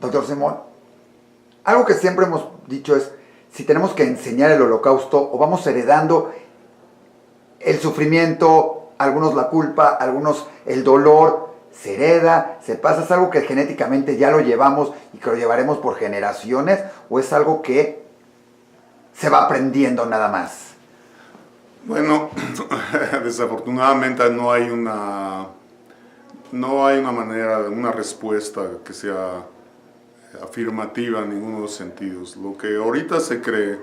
Doctor Simón, algo que siempre hemos dicho es, si tenemos que enseñar el holocausto o vamos heredando el sufrimiento, algunos la culpa, algunos el dolor, se hereda, se pasa, es algo que genéticamente ya lo llevamos y que lo llevaremos por generaciones, o es algo que se va aprendiendo nada más. Bueno, desafortunadamente no hay una manera, una respuesta que sea afirmativa en ninguno de los sentidos. Lo que ahorita se cree,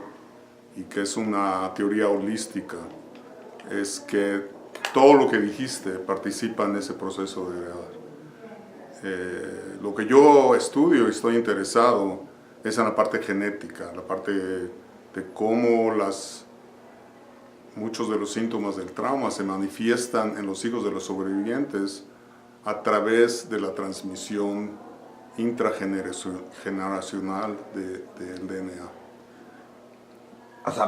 y que es una teoría holística, es que todo lo que dijiste participa en ese proceso de heredar. Lo que yo estudio y estoy interesado es en la parte genética, la parte de cómo muchos de los síntomas del trauma se manifiestan en los hijos de los sobrevivientes a través de la transmisión intrageneracional del DNA. O sea,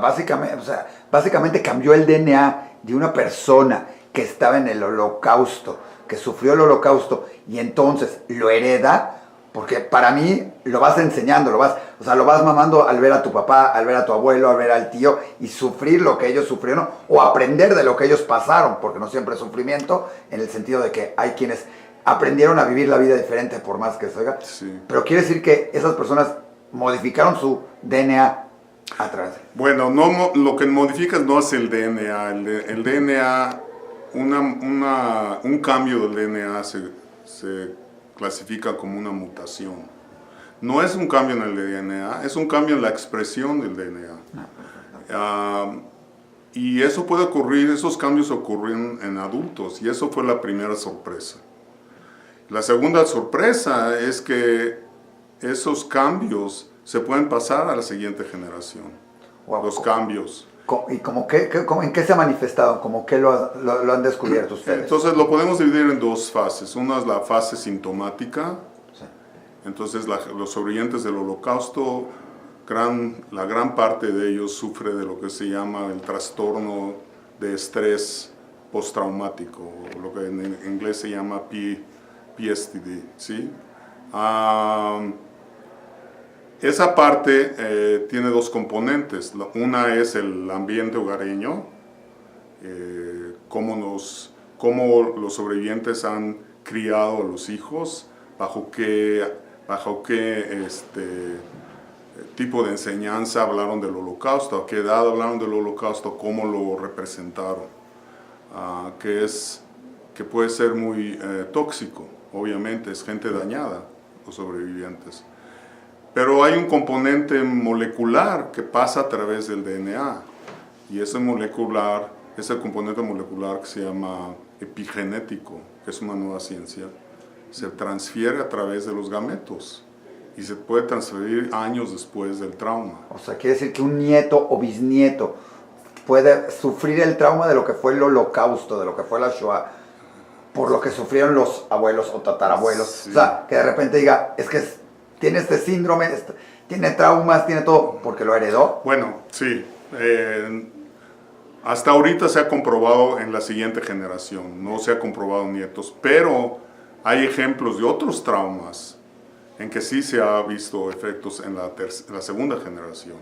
básicamente cambió el DNA de una persona que estaba en el holocausto, que sufrió el holocausto, y entonces lo hereda, porque para mí lo vas enseñando, lo vas mamando al ver a tu papá, al ver a tu abuelo, al ver al tío, y sufrir lo que ellos sufrieron, o aprender de lo que ellos pasaron, porque no siempre es sufrimiento, en el sentido de que hay quienes aprendieron a vivir la vida diferente por más que se oiga. Sí. Pero quiere decir que esas personas modificaron su DNA a través. Bueno, lo que modificas no es el DNA. El DNA, un cambio del DNA se clasifica como una mutación. No es un cambio en el DNA, es un cambio en la expresión del DNA. Y eso puede ocurrir, esos cambios ocurren en adultos, y eso fue la primera sorpresa. La segunda sorpresa es que esos cambios se pueden pasar a la siguiente generación. Wow. Los cambios. ¿Y en qué se ha manifestado? ¿Cómo qué lo han descubierto ustedes? Entonces lo podemos dividir en dos fases. Una es la fase sintomática. Sí. Entonces los sobrevivientes del holocausto, la gran parte de ellos sufre de lo que se llama el trastorno de estrés postraumático, o lo que en inglés se llama PTSD, ¿sí? Esa parte tiene dos componentes. Una es el ambiente hogareño, cómo los sobrevivientes han criado a los hijos, bajo qué tipo de enseñanza hablaron del holocausto, a qué edad hablaron del holocausto, cómo lo representaron, que puede ser muy tóxico, obviamente, es gente dañada, los sobrevivientes. Pero hay un componente molecular que pasa a través del DNA, y ese componente molecular que se llama epigenético, que es una nueva ciencia, se transfiere a través de los gametos y se puede transferir años después del trauma. O sea, quiere decir que un nieto o bisnieto puede sufrir el trauma de lo que fue el holocausto, de lo que fue la Shoah, por lo que sufrieron los abuelos o tatarabuelos. Sí. O sea, que de repente diga, es que tiene este síndrome, tiene traumas, tiene todo, porque lo heredó. Bueno, sí. Hasta ahorita se ha comprobado en la siguiente generación, no se ha comprobado en nietos, pero hay ejemplos de otros traumas en que sí se ha visto efectos en la segunda generación.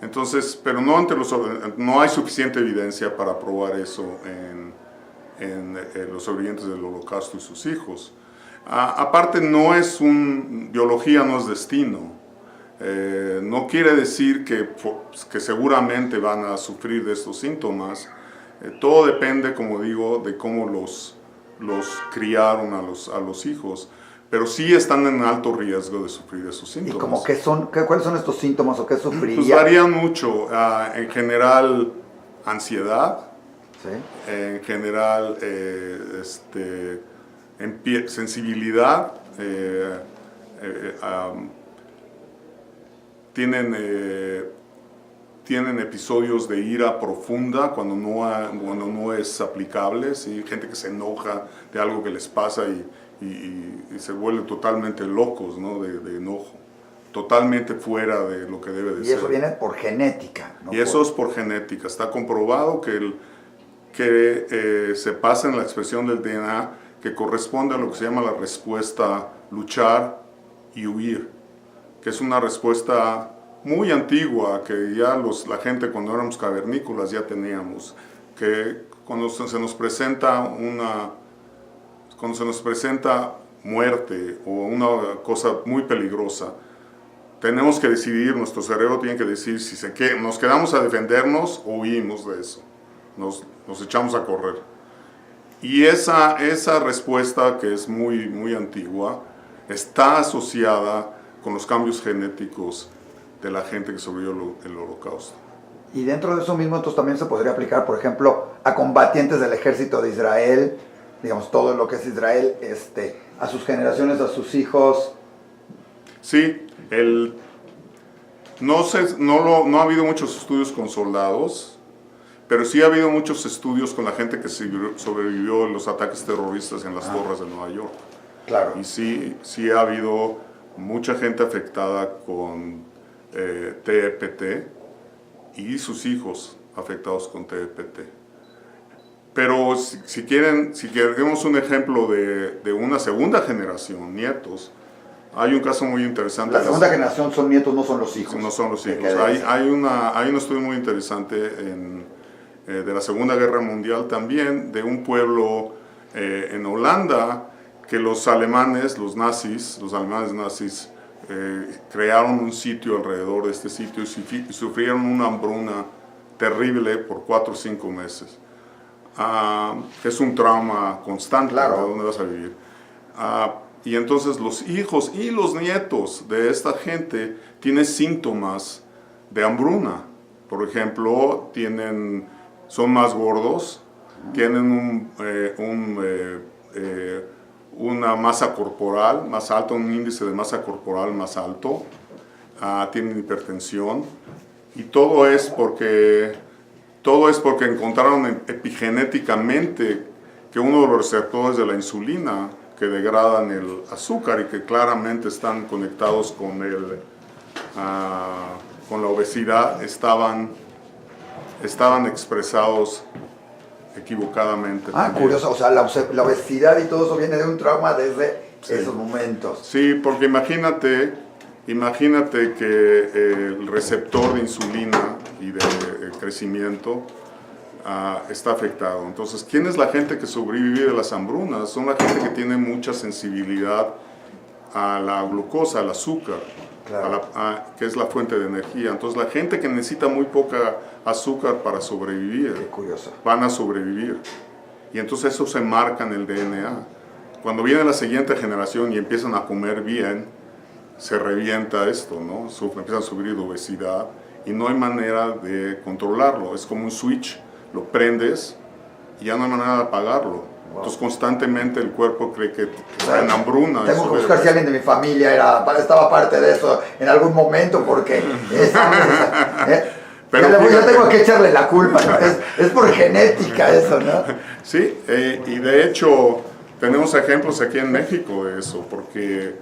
Entonces, pero no hay suficiente evidencia para probar eso en los sobrevivientes del holocausto y sus hijos. Aparte, biología no es destino. No quiere decir que seguramente van a sufrir de estos síntomas. Todo depende, como digo, de cómo los criaron a los hijos. Pero sí están en alto riesgo de sufrir esos síntomas. ¿Y cuáles son estos síntomas o qué sufrirían? Pues varían mucho. En general, ansiedad. ¿Sí? En general, sensibilidad. Tienen episodios de ira profunda cuando no es aplicable, ¿sí? Gente que se enoja de algo que les pasa y se vuelven totalmente locos, ¿no? de enojo, totalmente fuera de lo que debe de ser. Y eso viene por genética, ¿no? Y eso es por genética. Está comprobado que se pasa en la expresión del DNA que corresponde a lo que se llama la respuesta luchar y huir. que es una respuesta muy antigua, que ya la gente cuando éramos cavernícolas ya teníamos, que cuando se nos presenta muerte o una cosa muy peligrosa, tenemos que decidir, nuestro cerebro tiene que decir si nos quedamos a defendernos o huimos de eso, nos echamos a correr. Y esa respuesta, que es muy, muy antigua, está asociada con los cambios genéticos de la gente que sobrevivió el Holocausto. Y dentro de eso mismo entonces también se podría aplicar, por ejemplo, a combatientes del ejército de Israel, digamos, todo lo que es Israel, a sus generaciones, a sus hijos. Sí, no ha habido muchos estudios con soldados, pero sí ha habido muchos estudios con la gente que sobrevivió en los ataques terroristas en las torres de Nueva York. Claro. Y sí ha habido mucha gente afectada con TEPT y sus hijos afectados con TEPT. Pero si queremos un ejemplo de una segunda generación, nietos, hay un caso muy interesante. La segunda generación son nietos, no son los hijos. No son los hijos. Hay un estudio muy interesante de la Segunda Guerra Mundial también, de un pueblo en Holanda, que los alemanes nazis, crearon un sitio alrededor de este sitio y sufrieron una hambruna terrible por 4 o 5 meses. Es un trauma constante, claro. ¿De dónde vas a vivir? Y entonces los hijos y los nietos de esta gente tienen síntomas de hambruna. Por ejemplo, son más gordos, tienen una masa corporal más alta, un índice de masa corporal más alto, tienen hipertensión, y todo es porque encontraron epigenéticamente que uno de los receptores de la insulina que degradan el azúcar y que claramente están conectados con la obesidad estaban expresados equivocadamente. Curioso, o sea, la obesidad y todo eso viene de un trauma desde esos momentos. Sí, porque imagínate que el receptor de insulina y de crecimiento está afectado. Entonces, ¿quién es la gente que sobrevive de las hambrunas? Son la gente que tiene mucha sensibilidad a la glucosa, al azúcar, claro. Que es la fuente de energía. Entonces, la gente que necesita muy poca azúcar para sobrevivir, qué curioso, van a sobrevivir. Y entonces eso se marca en el DNA. Cuando viene la siguiente generación y empiezan a comer bien, se revienta esto, ¿no? Empiezan a sufrir obesidad y no hay manera de controlarlo. Es como un switch. Lo prendes y ya no hay manera de apagarlo. Wow. Entonces constantemente el cuerpo cree que está en hambruna. Tengo que buscar si alguien de mi familia estaba parte de eso en algún momento, porque pero yo tengo que echarle la culpa, ¿no? Es por genética eso, ¿no? Sí, y de hecho tenemos ejemplos aquí en México de eso, porque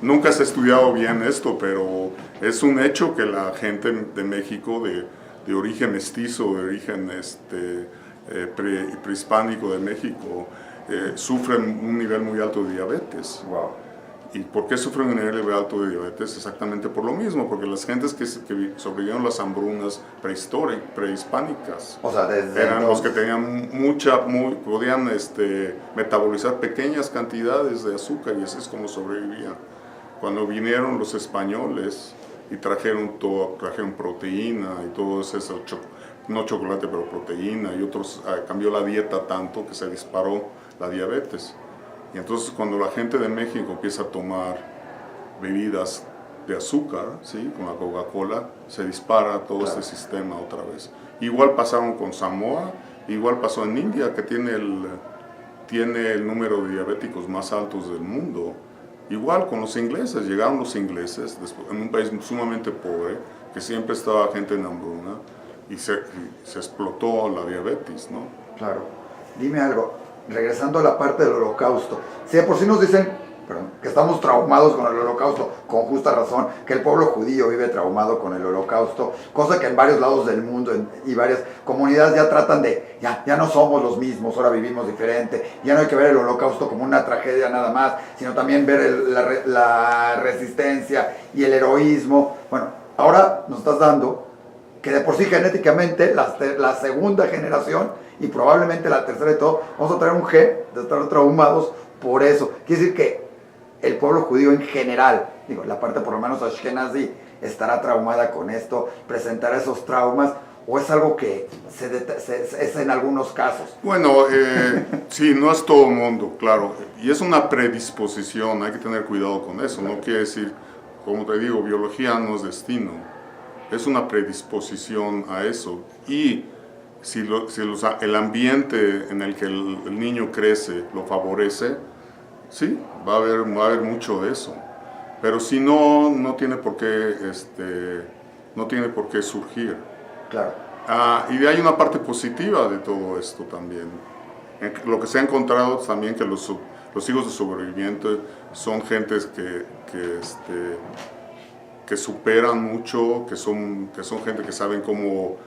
nunca se ha estudiado bien esto, pero es un hecho que la gente de México de origen mestizo, de origen prehispánico de México, sufren un nivel muy alto de diabetes. Wow. ¿Y por qué sufren un nivel alto de diabetes? Exactamente por lo mismo, porque las gentes que sobrevivieron las hambrunas prehispánicas, o sea, eran los que tenían podían metabolizar pequeñas cantidades de azúcar, y así es como sobrevivían. Cuando vinieron los españoles y trajeron proteína y todo eso, no chocolate pero proteína, y otros, cambió la dieta tanto que se disparó la diabetes. Y entonces cuando la gente de México empieza a tomar bebidas de azúcar, ¿sí? Con la Coca-Cola, se dispara todo este sistema otra vez. Igual pasaron con Samoa, igual pasó en India, que tiene el número de diabéticos más altos del mundo. Igual con los ingleses, llegaron los ingleses en un país sumamente pobre, que siempre estaba gente en hambruna, y se explotó la diabetes, ¿no? Claro. Dime algo, regresando a la parte del Holocausto, si de por sí nos dicen que estamos traumados con el holocausto, con justa razón, que el pueblo judío vive traumado con el holocausto, cosa que en varios lados del mundo y varias comunidades ya tratan de, ya no somos los mismos, ahora vivimos diferente, ya no hay que ver el holocausto como una tragedia nada más, sino también ver la resistencia y el heroísmo. Bueno, ahora nos estás dando que de por sí genéticamente la segunda generación y probablemente la tercera y todo, vamos a traer un gen de estar traumados por eso. Quiere decir que el pueblo judío en general, digo, la parte por lo menos ashkenazi, estará traumada con esto, presentará esos traumas, o es algo que es en algunos casos. Bueno, sí, no es todo mundo, claro, y es una predisposición, hay que tener cuidado con eso, no quiere decir, como te digo, biología no es destino, es una predisposición a eso, y si el ambiente en el que el niño crece lo favorece, sí, va a haber mucho de eso. Pero si no, no tiene por qué surgir. Claro. Y hay una parte positiva de todo esto también. Lo que se ha encontrado también que los hijos de sobrevivientes son gentes que superan mucho, que son gente que saben cómo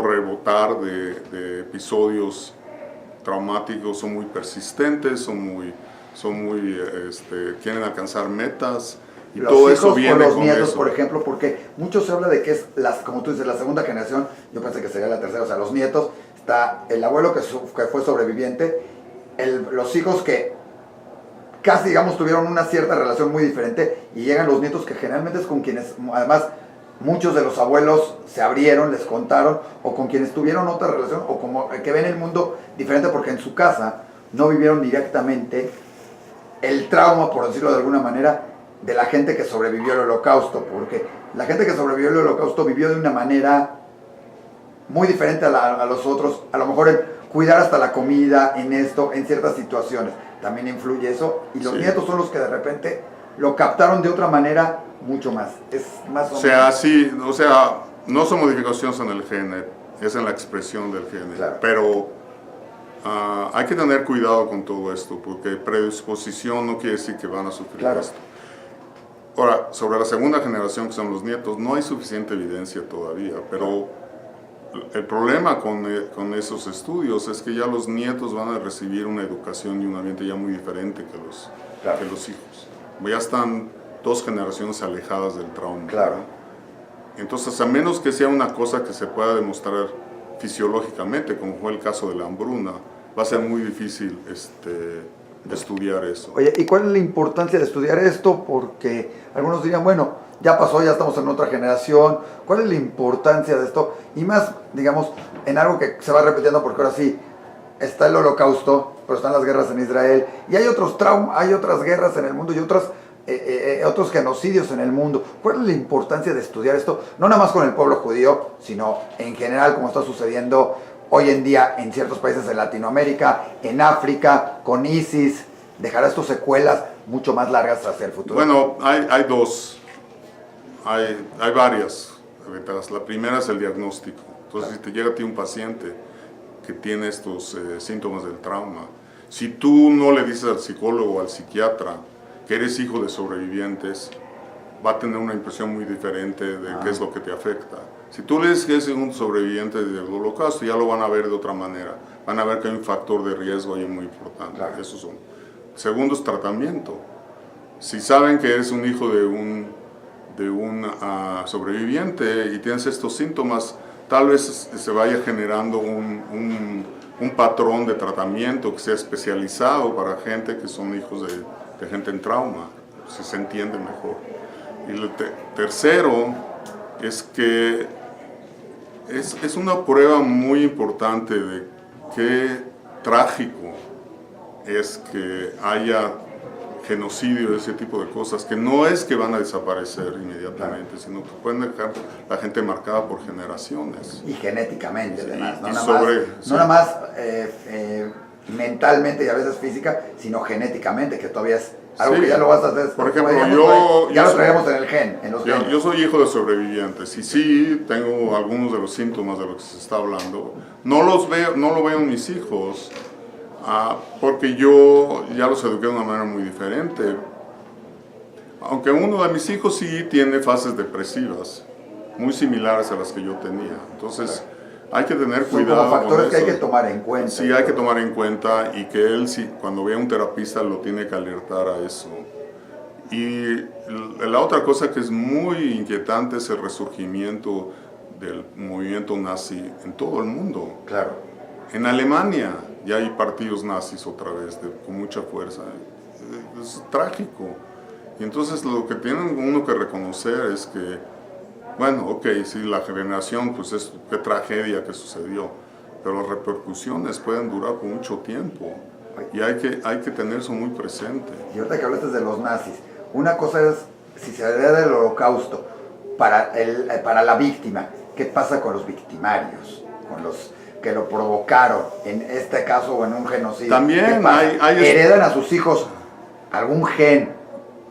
rebotar de episodios traumáticos, son muy persistentes, quieren alcanzar metas, y los todo hijos eso viene o los con nietos, eso. por ejemplo, porque mucho se habla de que es, como tú dices, la segunda generación, yo pensé que sería la tercera, o sea, los nietos, está el abuelo que fue sobreviviente, los hijos que casi, digamos, tuvieron una cierta relación muy diferente, y llegan los nietos que generalmente es con quienes, además, muchos de los abuelos se abrieron, les contaron, o con quienes tuvieron otra relación, o como que ven el mundo diferente porque en su casa no vivieron directamente el trauma, por decirlo de alguna manera, de la gente que sobrevivió al holocausto, porque la gente que sobrevivió al holocausto vivió de una manera muy diferente a los otros, a lo mejor en cuidar hasta la comida, en esto, en ciertas situaciones, también influye eso, y los nietos son los que de repente lo captaron de otra manera mucho más, es más o menos. Sí, no son modificaciones en el gen, es en la expresión del gen, claro. Pero hay que tener cuidado con todo esto, porque predisposición no quiere decir que van a sufrir esto. Ahora, sobre la segunda generación, que son los nietos, no hay suficiente evidencia todavía, pero el problema con esos estudios es que ya los nietos van a recibir una educación y un ambiente ya muy diferente que los hijos. Ya están 2 generaciones alejadas del trauma. Claro. Entonces, a menos que sea una cosa que se pueda demostrar fisiológicamente, como fue el caso de la hambruna, va a ser muy difícil estudiar eso. Oye, ¿y cuál es la importancia de estudiar esto? Porque algunos dirían, bueno, ya pasó, ya estamos en otra generación. ¿Cuál es la importancia de esto? Y más, digamos, en algo que se va repitiendo, porque ahora sí, está el holocausto, pero están las guerras en Israel, y hay otros hay otras guerras en el mundo y otros genocidios en el mundo. ¿Cuál es la importancia de estudiar esto? No nada más con el pueblo judío, sino en general, como está sucediendo hoy en día en ciertos países de Latinoamérica, en África, con ISIS. ¿Dejará esto secuelas mucho más largas hacia el futuro? Bueno, hay dos. Hay varias ventajas. La primera es el diagnóstico. Entonces, si te llega a ti un paciente que tiene estos síntomas del trauma, si tú no le dices al psicólogo o al psiquiatra que eres hijo de sobrevivientes, va a tener una impresión muy diferente de qué es lo que te afecta. Si tú le dices que es un sobreviviente del holocausto, ya lo van a ver de otra manera. Van a ver que hay un factor de riesgo ahí muy importante. Claro. Esos son. Segundo es tratamiento. Si saben que eres un hijo de un sobreviviente y tienes estos síntomas, tal vez se vaya generando un patrón de tratamiento que sea especializado para gente que son hijos de gente en trauma, si se entiende mejor. Y el tercero es que es una prueba muy importante de qué trágico es que haya genocidio, ese tipo de cosas, que no es que van a desaparecer inmediatamente, sino que pueden dejar la gente marcada por generaciones. Y genéticamente, además. No nada más mentalmente y a veces física, sino genéticamente, que todavía es algo que ya lo vas a hacer. Por ejemplo, ya lo traemos en el gen, en los genes. Yo soy hijo de sobrevivientes y sí tengo algunos de los síntomas de los que se está hablando. No lo veo en mis hijos, Porque yo ya los eduqué de una manera muy diferente. Aunque uno de mis hijos sí tiene fases depresivas, muy similares a las que yo tenía. Entonces, hay que tener Son cuidado como factores con que hay eso. que tomar en cuenta. Sí, hay que tomar en cuenta y que él, sí, cuando vea a un terapista, lo tiene que alertar a eso. Y la otra cosa que es muy inquietante es el resurgimiento del movimiento nazi en todo el mundo. Claro. En Alemania ya hay partidos nazis otra vez, con mucha fuerza. Es trágico. Y entonces lo que tiene uno que reconocer es que, bueno, ok, sí, la generación, pues es qué tragedia que sucedió, pero las repercusiones pueden durar por mucho tiempo. Y hay que tener eso muy presente. Y ahorita que hablaste de los nazis, una cosa es si se hereda del holocausto para la víctima, ¿qué pasa con los victimarios? Con los que lo provocaron, en este caso o en un genocidio. También ¿heredan a sus hijos algún gen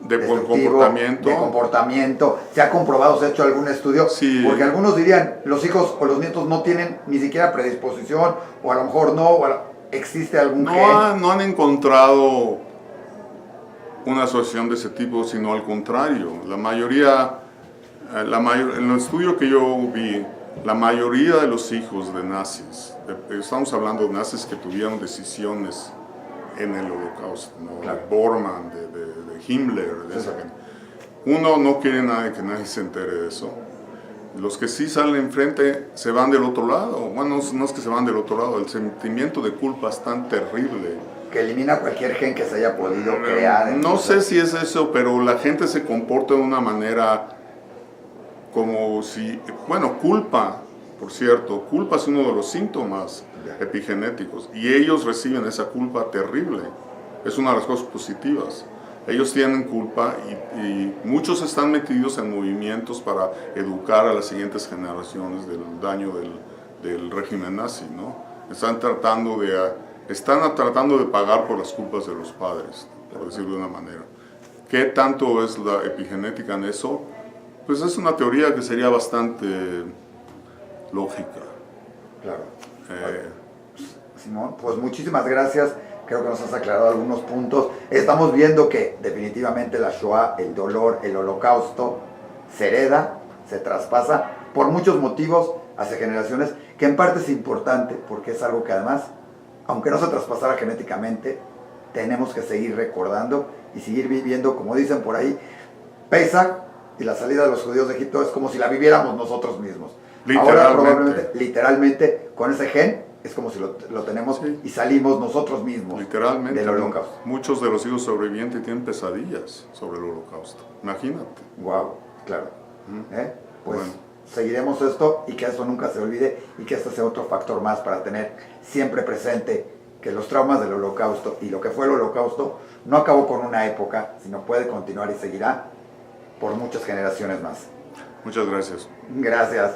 de comportamiento? De comportamiento. ¿Se ha comprobado, se ha hecho algún estudio? Sí. Porque algunos dirían, los hijos o los nietos no tienen ni siquiera predisposición, o a lo mejor no, existe algún gen. No han encontrado una asociación de ese tipo, sino al contrario. En el estudio que yo vi, la mayoría de los hijos de nazis, estamos hablando de nazis que tuvieron decisiones en el holocausto, ¿no? Claro. De Bormann, de Himmler, de esa gente. Uno no quiere que nadie se entere de eso. Los que sí salen enfrente se van del otro lado. Bueno, no es que se van del otro lado, el sentimiento de culpa es tan terrible. Que elimina cualquier gen que se haya podido crear. No sé si es eso, pero la gente se comporta de una manera como si, bueno, culpa, por cierto, culpa es uno de los síntomas epigenéticos y ellos reciben esa culpa terrible. Es una de las cosas positivas. Ellos tienen culpa y muchos están metidos en movimientos para educar a las siguientes generaciones del daño del régimen nazi, ¿no? Están tratando de pagar por las culpas de los padres, por decirlo de una manera. ¿Qué tanto es la epigenética en eso? Pues es una teoría que sería bastante lógica. Claro. Simón, pues muchísimas gracias. Creo que nos has aclarado algunos puntos. Estamos viendo que definitivamente la Shoah, el dolor, el holocausto, se hereda, se traspasa por muchos motivos hacia generaciones, que en parte es importante porque es algo que además, aunque no se traspasara genéticamente, tenemos que seguir recordando y seguir viviendo, como dicen por ahí, Pesach y la salida de los judíos de Egipto es como si la viviéramos nosotros mismos. Ahora probablemente, literalmente, con ese gen, es como si lo tenemos y salimos nosotros mismos literalmente, del holocausto. Muchos de los hijos sobrevivientes tienen pesadillas sobre el holocausto. Imagínate. Wow, claro. Pues bueno, seguiremos esto y que esto nunca se olvide y que este sea otro factor más para tener siempre presente que los traumas del holocausto y lo que fue el holocausto no acabó con una época, sino puede continuar y seguirá por muchas generaciones más. muchas gracias. Gracias.